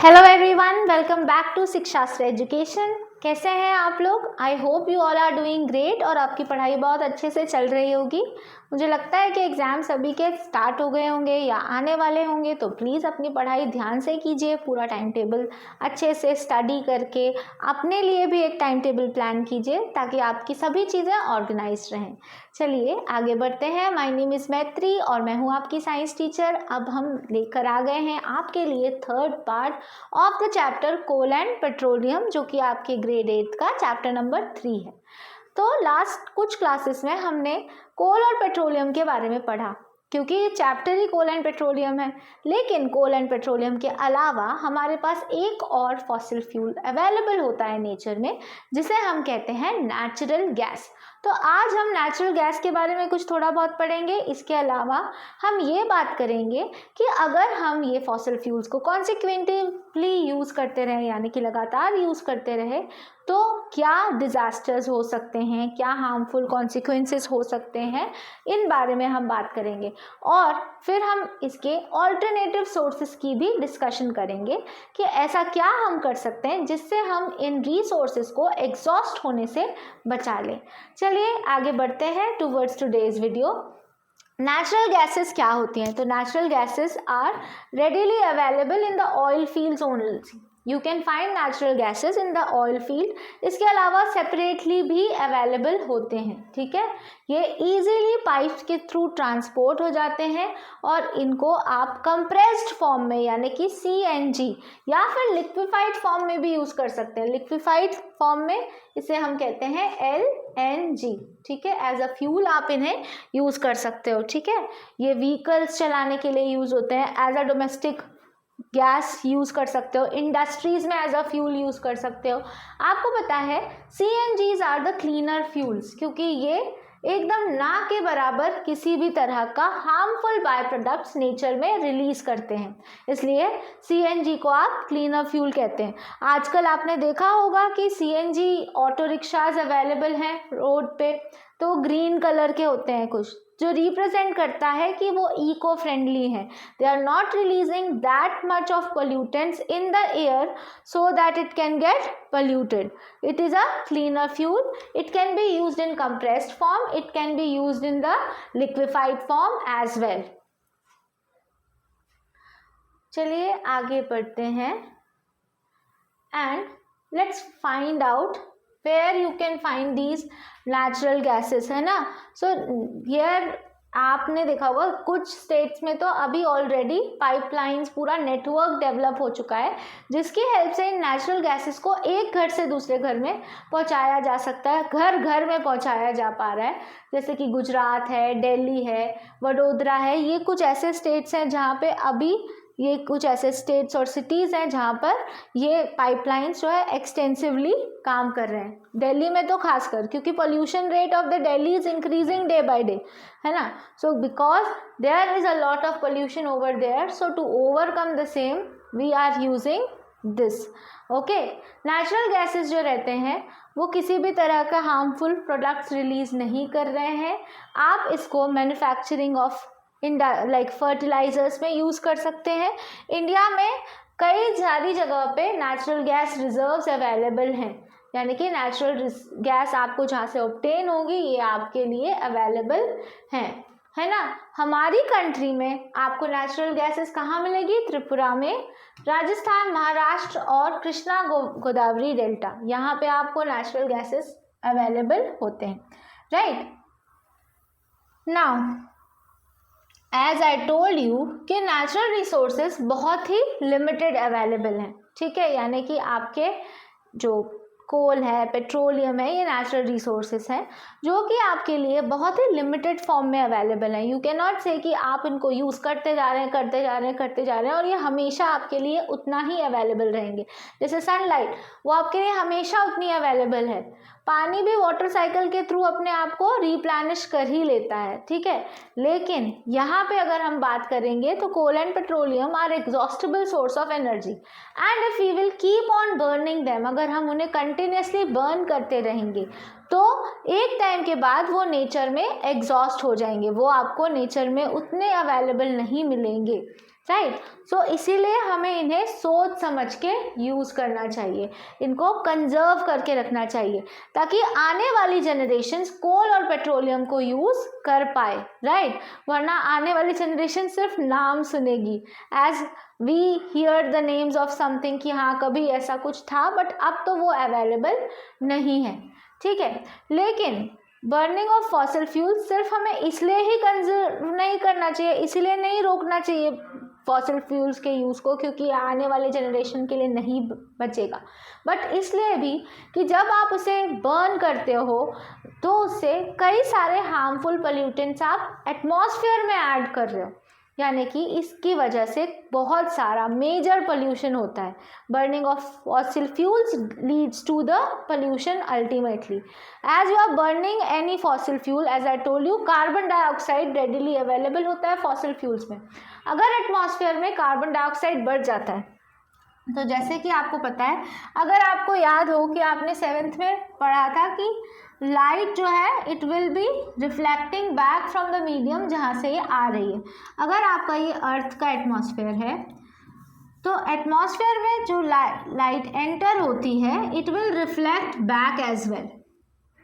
Hello everyone, welcome back to Shikshastra education. कैसे हैं आप लोग? I hope you all are doing great और आपकी पढ़ाई बहुत अच्छे से चल रही होगी। मुझे लगता है कि एग्ज़ाम सभी के स्टार्ट हो गए होंगे या आने वाले होंगे, तो प्लीज़ अपनी पढ़ाई ध्यान से कीजिए। पूरा टाइम टेबल अच्छे से स्टडी करके अपने लिए भी एक टाइम टेबल प्लान कीजिए ताकि आपकी सभी चीज़ें ऑर्गेनाइज रहें। चलिए आगे बढ़ते हैं। माय नेम इज़ मैत्री और मैं हूँ आपकी साइंस टीचर। अब हम लेकर आ गए हैं आपके लिए third part of the chapter coal and petroleum, जो कि आपके ग्रेड 8 का चैप्टर नंबर 3 है। तो लास्ट कुछ क्लासेस में हमने कोल और पेट्रोलियम के बारे में पढ़ा, क्योंकि ये चैप्टर ही कोल एंड पेट्रोलियम है। लेकिन कोल एंड पेट्रोलियम के अलावा हमारे पास एक और फॉसिल फ्यूल अवेलेबल होता है नेचर में, जिसे हम कहते हैं नेचुरल गैस। तो आज हम नेचुरल गैस के बारे में कुछ थोड़ा बहुत पढ़ेंगे। इसके अलावा हम ये बात करेंगे कि अगर हम ये फॉसिल फ्यूल्स को कॉन्सिक्वेंटली यूज़ करते रहे, यानी कि लगातार यूज़ करते रहे, तो क्या डिज़ास्टर्स हो सकते हैं, क्या हार्मफुल कॉन्सिक्वेंसेस हो सकते हैं, इन बारे में हम बात करेंगे। और फिर हम इसके ऑल्टरनेटिव सोर्सेस की भी डिस्कशन करेंगे कि ऐसा क्या हम कर सकते हैं जिससे हम इन रिसोर्सेज को एग्जॉस्ट होने से बचा लें। चलिए आगे बढ़ते हैं towards today's video. Natural gases क्या होती हैं? तो natural gases are readily available in the oil fields only. You can find natural gases in the oil field. इसके अलावा सेपरेटली भी अवेलेबल होते हैं, ठीक है। ये इजीली पाइप्स के थ्रू ट्रांसपोर्ट हो जाते हैं और इनको आप कंप्रेस्ड फॉर्म में, यानी कि CNG या फिर लिक्विफाइड फॉर्म में भी यूज़ कर सकते हैं। लिक्विफाइड फॉर्म में इसे हम कहते हैं LNG, ठीक है। एज अ फ्यूल आप इन्हें यूज़ कर सकते हो, ठीक है। ये व्हीकल्स चलाने के लिए यूज़ होते हैं। As a domestic gas use कर सकते हो, इंडस्ट्रीज में एज अ फ्यूल यूज़ कर सकते हो। आपको पता है CNGs are the cleaner fuels, क्योंकि ये एकदम ना के बराबर किसी भी तरह का हार्मफुल बाय प्रोडक्ट्स नेचर में रिलीज करते हैं, इसलिए CNG को आप क्लीनर फ्यूल कहते हैं। आजकल आपने देखा होगा कि CNG ऑटो रिक्शाज अवेलेबल हैं रोड पे, तो ग्रीन कलर के होते हैं कुछ, जो रिप्रेजेंट करता है कि वो इको फ्रेंडली है। They are not releasing that much of pollutants in the air so that it can get polluted. It is a cleaner fuel. It can be used in compressed form. It can be used in the liquefied form as well. चलिए आगे बढ़ते हैं and let's find out where you can find these natural gases, है ना। So here आपने देखा होगा कुछ स्टेट्स में तो अभी ऑलरेडी पाइपलाइंस, पूरा नेटवर्क डेवलप हो चुका है, जिसकी हेल्प से इन नेचुरल गैसेस को एक घर से दूसरे घर में पहुंचाया जा सकता है, घर घर में पहुंचाया जा पा रहा है। जैसे कि गुजरात है, दिल्ली है, वडोदरा है, ये कुछ ऐसे स्टेट्स हैं जहाँ पे अभी ये कुछ ऐसे स्टेट्स और सिटीज़ हैं जहाँ पर ये पाइपलाइंस जो है एक्सटेंसिवली काम कर रहे हैं। दिल्ली में तो खासकर, क्योंकि pollution rate of the Delhi is increasing day by day, है ना। So because there is a lot of pollution over there, so to overcome the same we are using this, okay. Natural gases जो रहते हैं वो किसी भी तरह का हार्मफुल प्रोडक्ट्स रिलीज नहीं कर रहे हैं। आप इसको मैन्युफैक्चरिंग ऑफ लाइक फर्टिलाइजर्स में यूज़ कर सकते हैं। इंडिया में कई सारी जगह पे नेचुरल गैस रिजर्व्स अवेलेबल हैं, यानी कि नेचुरल गैस आपको जहाँ से ऑब्टेन होगी ये आपके लिए अवेलेबल हैं, है ना। हमारी कंट्री में आपको नेचुरल गैसेस कहाँ मिलेगी? त्रिपुरा में, राजस्थान, महाराष्ट्र और कृष्णा गोदावरी डेल्टा, यहाँ पे आपको नेचुरल गैसेस अवेलेबल होते हैं, right. Now as I told you कि नेचुरल रिसोर्सेज बहुत ही लिमिटेड अवेलेबल हैं, ठीक है। यानी कि आपके जो कोल है, पेट्रोलियम है, ये नेचुरल रिसोर्सेज हैं जो कि आपके लिए बहुत ही लिमिटेड फॉर्म में अवेलेबल हैं। यू कैन नॉट से कि आप इनको यूज़ करते जा रहे हैं, करते जा रहे हैं, करते जा रहे हैं और ये हमेशा आपके लिए उतना ही अवेलेबल रहेंगे। जैसे सनलाइट, वो आपके लिए हमेशा उतनी अवेलेबल है। पानी भी वाटर साइकिल के थ्रू अपने आप को रिप्लेनिश कर ही लेता है, ठीक है। लेकिन यहाँ पे अगर हम बात करेंगे तो coal and petroleum are exhaustible source of energy and if we will keep on burning them, अगर हम उन्हें कंटिन्यूसली बर्न करते रहेंगे तो एक टाइम के बाद वो नेचर में एग्जॉस्ट हो जाएंगे, वो आपको नेचर में उतने अवेलेबल नहीं मिलेंगे, राइट। सो इसीलिए हमें इन्हें सोच समझ के यूज़ करना चाहिए, इनको कंजर्व करके रखना चाहिए ताकि आने वाली जनरेशन्स कोल और पेट्रोलियम को यूज़ कर पाए, राइट। वरना आने वाली जनरेशन सिर्फ नाम सुनेगी, as we hear the names of something कि हाँ कभी ऐसा कुछ था, बट अब तो वो अवेलेबल नहीं है, ठीक है। लेकिन बर्निंग ऑफ फॉसिल फ्यूल सिर्फ हमें इसलिए ही कंजर्व नहीं करना चाहिए, इसलिए नहीं रोकना चाहिए फॉसिल फ्यूल्स के यूज़ को क्योंकि आने वाले जनरेशन के लिए नहीं बचेगा, बट इसलिए भी कि जब आप उसे बर्न करते हो तो उससे कई सारे हार्मफुल पोल्यूटेंट्स आप एटमॉस्फेयर में ऐड कर रहे हो, यानी कि इसकी वजह से बहुत सारा मेजर पोल्यूशन होता है। Burning of fossil fuels leads to the pollution ultimately. As you are burning any fossil fuel, as I told you, carbon dioxide readily available होता है फॉसिल फ्यूल्स में। अगर एटमॉस्फेयर में कार्बन डाइऑक्साइड बढ़ जाता है तो जैसे कि आपको पता है, अगर आपको याद हो कि आपने 7th में पढ़ा था कि लाइट जो है it will be reflecting back from the medium जहाँ से ये आ रही है। अगर आपका ये अर्थ का एटमॉस्फेयर है तो एटमॉस्फेयर में जो लाइट एंटर होती है it will reflect back as well.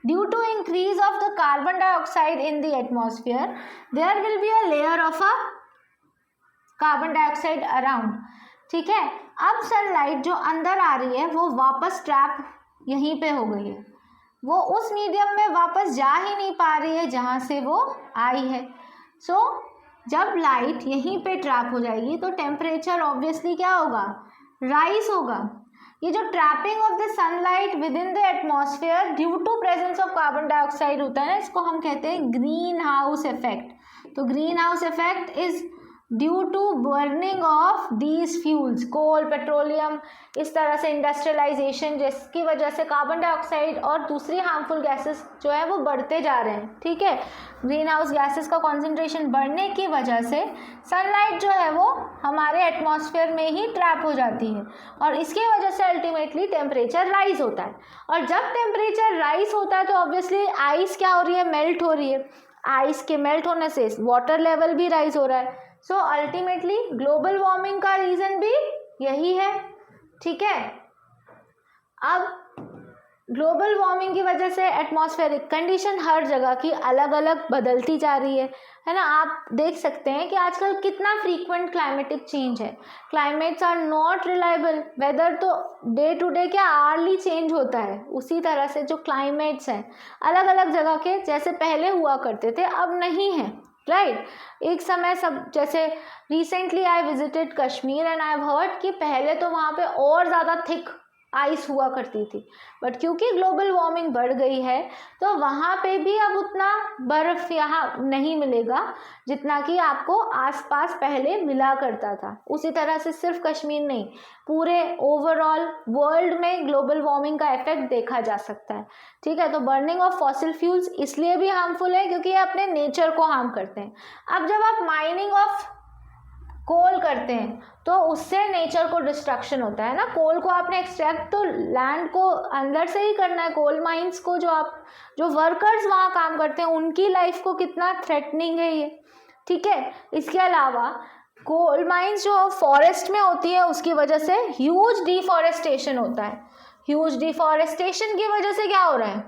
Due to increase of the carbon dioxide in the atmosphere there will be a layer of a carbon dioxide around, ठीक है। अब सनलाइट जो अंदर आ रही है वो वापस ट्रैप यहीं पे हो गई है, वो उस मीडियम में वापस जा ही नहीं पा रही है जहाँ से वो आई है। सो जब लाइट यहीं पे ट्रैप हो जाएगी तो टेम्परेचर ऑब्वियसली क्या होगा, राइज होगा। ये जो trapping of the sunlight within the atmosphere due to presence of carbon dioxide होता है ना, इसको हम कहते हैं ग्रीन हाउस इफेक्ट। तो greenhouse effect is due to burning of these fuels, coal, petroleum, इस तरह से इंडस्ट्रियलाइजेशन, जिसकी वजह से कार्बन डाइऑक्साइड और दूसरी हार्मफुल गैसेस जो है वो बढ़ते जा रहे हैं, ठीक है। ग्रीन हाउस गैसेस का कॉन्सेंट्रेशन बढ़ने की वजह से सनलाइट जो है वो हमारे एटमॉस्फेयर में ही ट्रैप हो जाती है और इसकी वजह से अल्टीमेटली टेम्परेचर राइज होता है। और जब टेम्परेचर राइज होता है तो ऑब्वियसली आइस क्या हो रही है, मेल्ट हो रही है। आइस के मेल्ट होने से वाटर लेवल भी राइज हो रहा है। सो अल्टीमेटली ग्लोबल वार्मिंग का रीज़न भी यही है, ठीक है। अब ग्लोबल वार्मिंग की वजह से एटमॉस्फेरिक कंडीशन हर जगह की अलग अलग बदलती जा रही है ना। आप देख सकते हैं कि आजकल कितना फ्रीक्वेंट क्लाइमेटिक चेंज है, climates are not reliable. Weather तो डे टू डे क्या आर्ली चेंज होता है, उसी तरह से जो क्लाइमेट्स हैं अलग अलग जगह के जैसे पहले हुआ करते थे अब नहीं है, राइट। एक समय सब, जैसे recently I visited Kashmir and I have heard कि पहले तो वहाँ पे और ज़्यादा थिक आइस हुआ करती थी, बट क्योंकि ग्लोबल वार्मिंग बढ़ गई है तो वहाँ पे भी अब उतना बर्फ़ यहाँ नहीं मिलेगा जितना कि आपको आसपास पहले मिला करता था। उसी तरह से सिर्फ कश्मीर नहीं, पूरे ओवरऑल वर्ल्ड में ग्लोबल वार्मिंग का इफेक्ट देखा जा सकता है, ठीक है। तो बर्निंग ऑफ फॉसिल फ्यूल्स इसलिए भी हार्मफुल है क्योंकि ये अपने नेचर को हार्म करते हैं। अब जब आप माइनिंग ऑफ कोल करते हैं तो उससे नेचर को डिस्ट्रक्शन होता है ना। कोल को आपने एक्सट्रैक्ट तो लैंड को अंदर से ही करना है। कोल माइंस को जो वर्कर्स वहाँ काम करते हैं उनकी लाइफ को कितना थ्रेटनिंग है ये, ठीक है। इसके अलावा कोल माइंस जो फॉरेस्ट में होती है उसकी वजह से ह्यूज डिफॉरेस्टेशन होता है। ह्यूज डिफॉरेस्टेशन की वजह से क्या हो रहा है,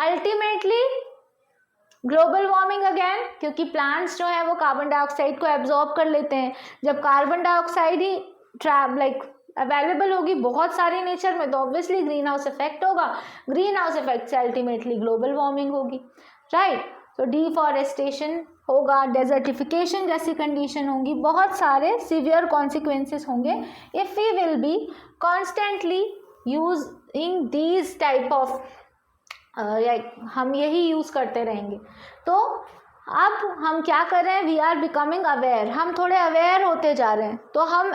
अल्टीमेटली ग्लोबल वार्मिंग अगेन, क्योंकि प्लांट्स जो है वो कार्बन डाइऑक्साइड को एब्जॉर्ब कर लेते हैं। जब कार्बन डाइऑक्साइड ही अवेलेबल होगी बहुत सारी नेचर में तो ऑब्वियसली ग्रीन हाउस इफेक्ट होगा। ग्रीन हाउस इफेक्ट से अल्टीमेटली ग्लोबल वार्मिंग होगी, राइट। तो डिफॉरेस्टेशन होगा, डेजर्टिफिकेशन जैसी कंडीशन होंगी, बहुत सारे सीवियर कॉन्सिक्वेंसेस होंगे if we will be constantly using these type of हम यही यूज़ करते रहेंगे। तो अब हम क्या कर रहे हैं, वी आर बिकमिंग अवेयर, हम थोड़े अवेयर होते जा रहे हैं। तो हम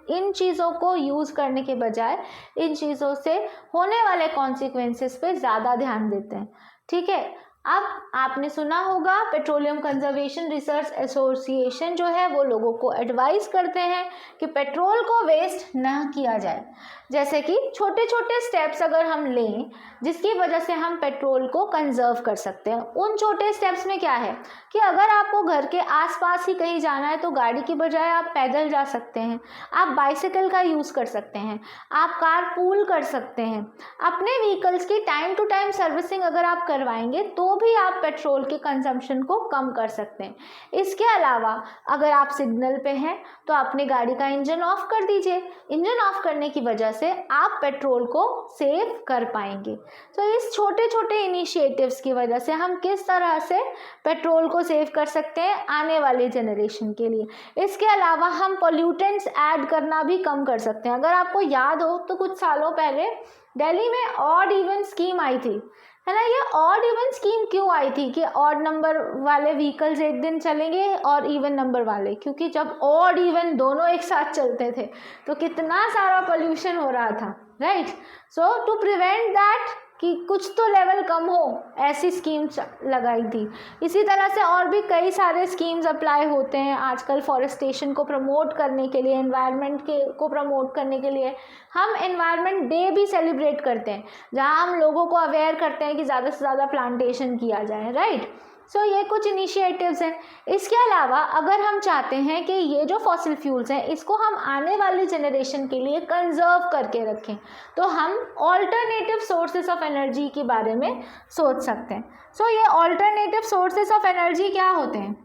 इन चीज़ों को यूज़ करने के बजाय इन चीज़ों से होने वाले कॉन्सिक्वेंसेस पे ज़्यादा ध्यान देते हैं, ठीक है। अब आपने सुना होगा पेट्रोलियम कंजर्वेशन रिसर्च एसोसिएशन जो है वो लोगों को एडवाइस करते हैं कि पेट्रोल को वेस्ट ना किया जाए। जैसे कि छोटे छोटे स्टेप्स अगर हम लें जिसकी वजह से हम पेट्रोल को कंजर्व कर सकते हैं। उन छोटे स्टेप्स में क्या है कि अगर आपको घर के आसपास ही कहीं जाना है तो गाड़ी की बजाय आप पैदल जा सकते हैं, आप बाइसिकल का यूज़ कर सकते हैं, आप कार पूल कर सकते हैं। अपने व्हीकल्स की टाइम टू टाइम सर्विसिंग अगर आप करवाएंगे तो भी आप पेट्रोल के कंजम्पशन को कम कर सकते हैं। इसके अलावा अगर आप सिग्नल पे हैं तो अपनी गाड़ी का इंजन ऑफ कर दीजिए। इंजन ऑफ करने की वजह से आप पेट्रोल को सेव कर पाएंगे। तो इस छोटे छोटे इनिशिएटिव्स की वजह से हम किस तरह से पेट्रोल को सेव कर सकते हैं आने वाले जनरेशन के लिए। इसके अलावा हम पोल्यूटेंट्स ऐड करना भी कम कर सकते हैं। अगर आपको याद हो तो कुछ सालों पहले दिल्ली में ऑड इवन स्कीम आई थी, है ना। ये ऑड इवन स्कीम क्यों आई थी कि ऑड नंबर वाले व्हीकल्स एक दिन चलेंगे और इवन नंबर वाले, क्योंकि जब ऑड इवन दोनों एक साथ चलते थे तो कितना सारा पोल्यूशन हो रहा था, right. So to prevent that कि कुछ तो लेवल कम हो, ऐसी स्कीम्स लगाई थी। इसी तरह से और भी कई सारे स्कीम्स अप्लाई होते हैं आजकल फॉरेस्टेशन को प्रमोट करने के लिए, एनवायरनमेंट को प्रमोट करने के लिए। हम एनवायरनमेंट डे भी सेलिब्रेट करते हैं जहां हम लोगों को अवेयर करते हैं कि ज़्यादा से ज़्यादा प्लांटेशन किया जाए, राइट। सो ये कुछ इनिशिएटिव्स हैं। इसके अलावा अगर हम चाहते हैं कि ये जो फॉसिल फ्यूल्स हैं इसको हम आने वाली जनरेशन के लिए कंजर्व करके रखें तो हम ऑल्टरनेटिव सोर्सेस ऑफ एनर्जी के बारे में सोच सकते हैं। सो ये ऑल्टरनेटिव सोर्सेस ऑफ एनर्जी क्या होते हैं?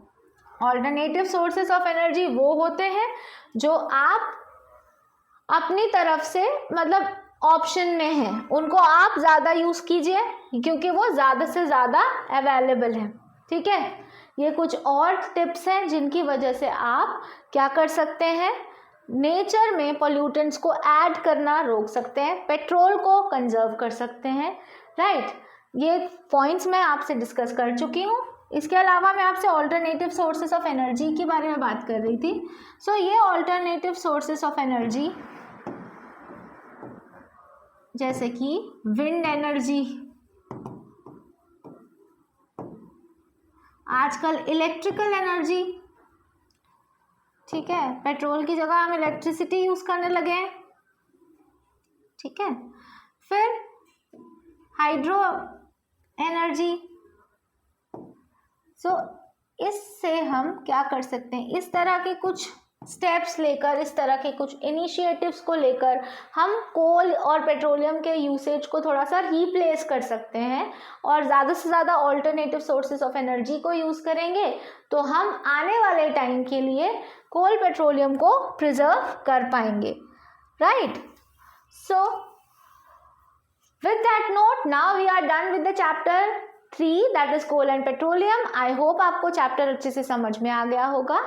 ऑल्टरनेटिव सोर्सेस ऑफ एनर्जी वो होते हैं जो आप अपनी तरफ से मतलब ऑप्शन में है, उनको आप ज़्यादा यूज़ कीजिए क्योंकि वो ज़्यादा से ज़्यादा अवेलेबल है, ठीक है। ये कुछ और टिप्स हैं जिनकी वजह से आप क्या कर सकते हैं, नेचर में पोल्यूटेंट्स को ऐड करना रोक सकते हैं, पेट्रोल को कंजर्व कर सकते हैं, राइट। ये पॉइंट्स मैं आपसे डिस्कस कर चुकी हूँ। इसके अलावा मैं आपसे ऑल्टरनेटिव सोर्सेस ऑफ एनर्जी के बारे में बात कर रही थी। सो ये ऑल्टरनेटिव सोर्सेस ऑफ एनर्जी जैसे कि विंड एनर्जी, आजकल इलेक्ट्रिकल एनर्जी, ठीक है, पेट्रोल की जगह हम इलेक्ट्रिसिटी यूज करने लगे हैं, ठीक है। फिर हाइड्रो एनर्जी। सो इससे हम क्या कर सकते हैं, इस तरह के कुछ स्टेप्स लेकर, इस तरह के कुछ इनिशिएटिव्स को लेकर हम कोल और पेट्रोलियम के यूसेज को थोड़ा सा रिप्लेस कर सकते हैं और ज़्यादा से ज़्यादा ऑल्टरनेटिव सोर्सेज ऑफ एनर्जी को यूज़ करेंगे तो हम आने वाले टाइम के लिए कोल पेट्रोलियम को प्रिजर्व कर पाएंगे, right. So with that note now we are done with the chapter 3 that is coal and petroleum. I hope आपको चैप्टर अच्छे से समझ में आ गया होगा।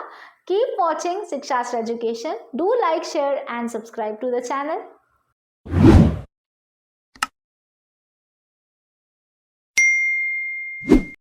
Keep watching शिक्षास्त्र Education. Do like, share and subscribe to the channel.